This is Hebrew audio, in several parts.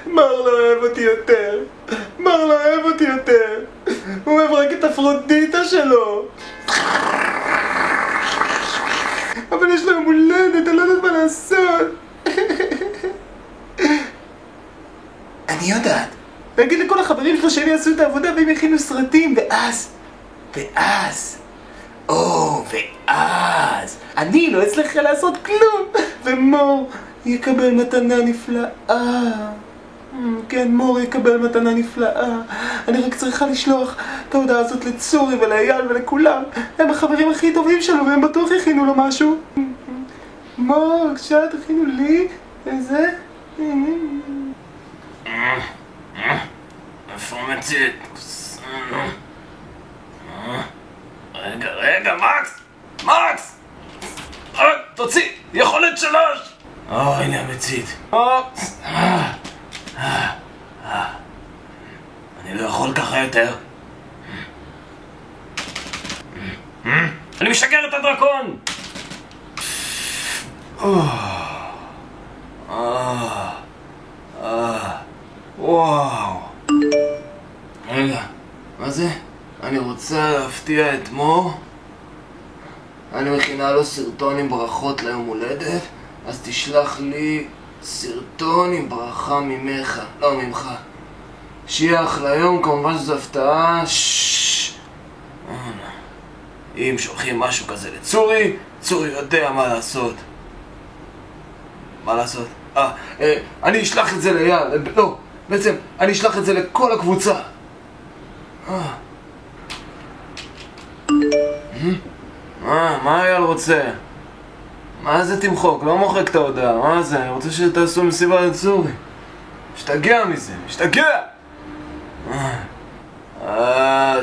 מר לא אוהב אותי יותר. מר לא אוהב אותי יותר. הוא אוהב רק את אפרודיטה שלו. אבל יש לו יום הולדת, אני לא יודעת מה לעשות. אני יודעת. להגיד לכל החברים שלו שהם יעשו את העבודה והם יכינו סרטים, ואז אני לא אצליח לעשות כלום, ומור יקבל מתנה נפלאה. כן, מור יקבל מתנה נפלאה. אני רק צריכה לשלוח את ההודעה הזאת לצורי ולאייל ולכולם. הם החברים הכי טובים שלו והם בטוח יכינו לו משהו. מור, בבקשה תכינו לי איזה... איפה מצית? רגע, מקס! תוציא, יכולת 3! הנה המצית. אני לא יכול ככה יותר. אני משגר את הדרקון! וואו. רגע, מה זה? אני רוצה להפתיע את מור. אני מכינה לו סרטון עם ברכות ליום הולדת, אז תשלח לי סרטון עם ברכה ממך, לא ממך. שיהיה אחלה יום, כמובן שזו הפתעה. אם שולחים משהו כזה לצורי, צורי יודע מה לעשות. אני אשלח את זה לאייל, לא, בעצם אני אשלח את זה לכל הקבוצה. מה אייל רוצה? מה זה תמחוק? לא מוחק את ההודעה, מה זה? אני רוצה שתעשו מסיבה לצורי. משתגע מזה, משתגע!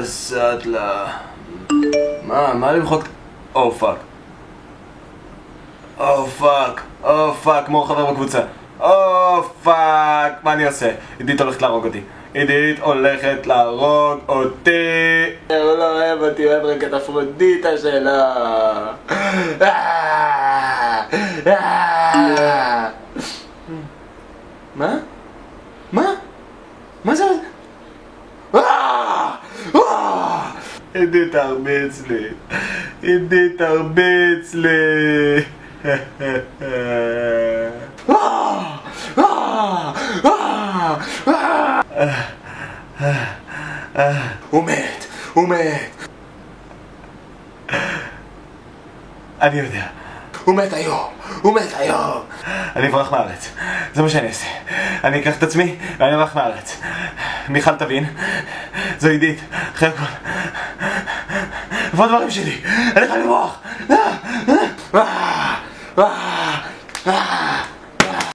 סטלה. מה למחוק? פאק, מור חבר בקבוצה. פאק, מה אני עושה? עידית הולכת להרוג אותי. הוא לא אוהב אותי, אוהב רק את אפרודיטה שלה. מה? מה זה? עידית תרביץ לי. הוא מת. אני יודע. הוא מת היום. אני אברח מהארץ. זה מה שאני אעשה. אני אקח את עצמי ואני אברח מהארץ. מיכל תבין. זו עידית. אחרי הכל. איפה הדברים שלי? אני חייב לברוח.